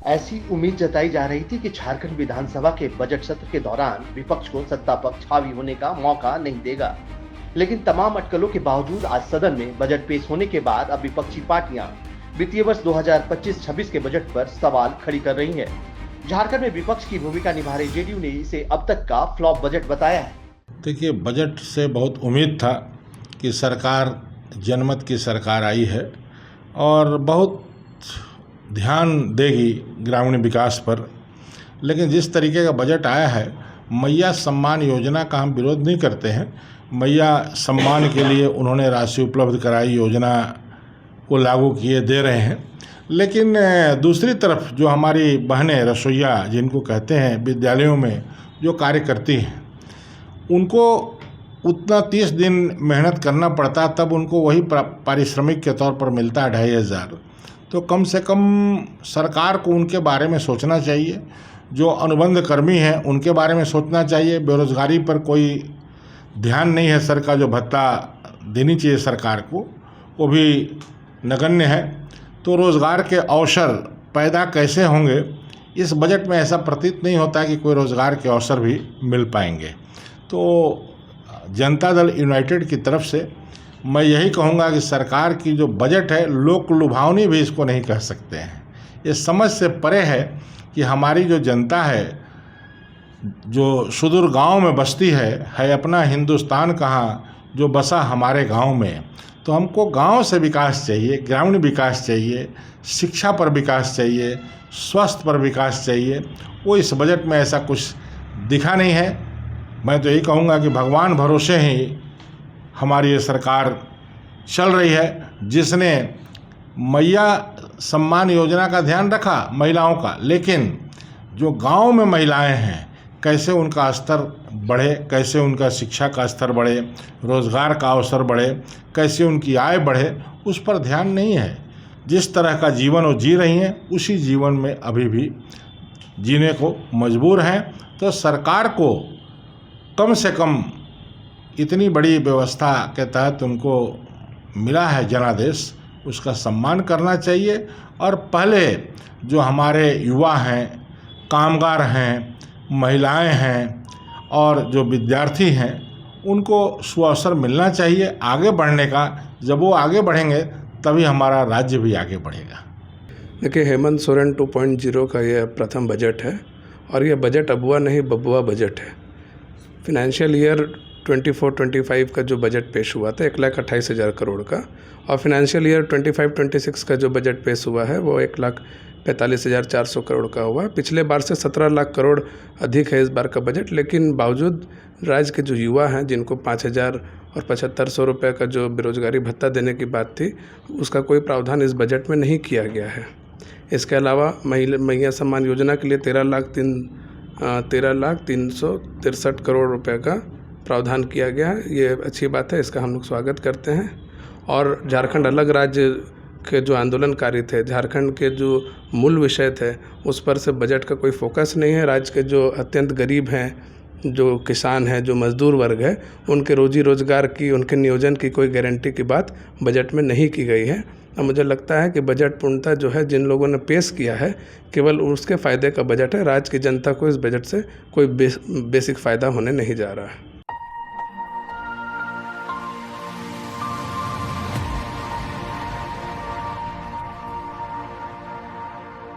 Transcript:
ऐसी उम्मीद जताई जा रही थी कि झारखंड विधानसभा के बजट सत्र के दौरान विपक्ष को सत्ता पक्ष हावी होने का मौका नहीं देगा। लेकिन तमाम अटकलों के बावजूद आज सदन में बजट पेश होने के बाद अब विपक्षी पार्टियां वित्तीय वर्ष 2025-26 के बजट पर सवाल खड़ी कर रही हैं। झारखंड में विपक्ष की भूमिका निभा रही जेडीयू ने इसे अब तक का फ्लॉप बजट बताया है। देखिए, बजट से बहुत उम्मीद था कि सरकार जनमत की सरकार आई है और बहुत ध्यान देगी ग्रामीण विकास पर। लेकिन जिस तरीके का बजट आया है, मैया सम्मान योजना का हम विरोध नहीं करते हैं। मैया सम्मान के लिए उन्होंने राशि उपलब्ध कराई, योजना को लागू किए, दे रहे हैं। लेकिन दूसरी तरफ जो हमारी बहनें रसोइया जिनको कहते हैं, विद्यालयों में जो कार्य करती हैं, उनको उतना 30 दिन मेहनत करना पड़ता, तब उनको वही पारिश्रमिक के तौर पर मिलता है 2500। तो कम से कम सरकार को उनके बारे में सोचना चाहिए। जो अनुबंध कर्मी हैं उनके बारे में सोचना चाहिए। बेरोजगारी पर कोई ध्यान नहीं है सर का जो भत्ता देनी चाहिए सरकार को, वो भी नगण्य है। तो रोज़गार के अवसर पैदा कैसे होंगे, इस बजट में ऐसा प्रतीत नहीं होता है कि कोई रोज़गार के अवसर भी मिल पाएंगे। तो जनता दल यूनाइटेड की तरफ से मैं यही कहूँगा कि सरकार की जो बजट है, लोक लुभावनी भी इसको नहीं कह सकते हैं। ये समझ से परे है कि हमारी जो जनता है, जो सुदूर गांव में बसती है अपना हिंदुस्तान कहाँ, जो बसा हमारे गांव में। तो हमको गांव से विकास चाहिए, ग्रामीण विकास चाहिए, शिक्षा पर विकास चाहिए, स्वास्थ्य पर विकास चाहिए। वो इस बजट में ऐसा कुछ दिखा नहीं है। मैं तो यही कहूँगा कि भगवान भरोसे ही हमारी ये सरकार चल रही है, जिसने मैया सम्मान योजना का ध्यान रखा महिलाओं का, लेकिन जो गांव में महिलाएं हैं कैसे उनका स्तर बढ़े, कैसे उनका शिक्षा का स्तर बढ़े, रोज़गार का अवसर बढ़े, कैसे उनकी आय बढ़े, उस पर ध्यान नहीं है। जिस तरह का जीवन वो जी रही हैं, उसी जीवन में अभी भी जीने को मजबूर हैं। तो सरकार को कम से कम इतनी बड़ी व्यवस्था के तहत उनको मिला है जनादेश, उसका सम्मान करना चाहिए। और पहले जो हमारे युवा हैं, कामगार हैं, महिलाएं हैं और जो विद्यार्थी हैं, उनको सुअवसर मिलना चाहिए आगे बढ़ने का। जब वो आगे बढ़ेंगे तभी हमारा राज्य भी आगे बढ़ेगा। देखिए, हेमंत सोरेन 2.0 का यह प्रथम बजट है और यह बजट अबुआ नहीं बबुआ बजट है। फिनेंशियल ईयर 24-25 का जो बजट पेश हुआ था 1,28,000 करोड़ का, और फिनेंशियल ईयर 25-26 का जो बजट पेश हुआ है वो 1,45,400 करोड़ का हुआ। पिछले बार से 17 लाख करोड़ अधिक है इस बार का बजट। लेकिन बावजूद राज्य के जो युवा हैं, जिनको 5,000 और 7,500 रुपये का जो बेरोजगारी भत्ता देने की बात थी, उसका कोई प्रावधान इस बजट में नहीं किया गया है। इसके अलावा मैया सम्मान योजना के लिए 13,363 करोड़ रुपए का प्रावधान किया गया है। ये अच्छी बात है, इसका हम लोग स्वागत करते हैं। और झारखंड अलग राज्य के जो आंदोलनकारी थे, झारखंड के जो मूल विषय थे, उस पर से बजट का कोई फोकस नहीं है। राज्य के जो अत्यंत गरीब हैं, जो किसान हैं, जो मजदूर वर्ग है, उनके रोजी रोजगार की, उनके नियोजन की कोई गारंटी की बात बजट में नहीं की गई है। और मुझे लगता है कि बजट पूर्णतः जो है जिन लोगों ने पेश किया है, केवल उसके फ़ायदे का बजट है। राज्य की जनता को इस बजट से कोई बेसिक फ़ायदा होने नहीं जा रहा है।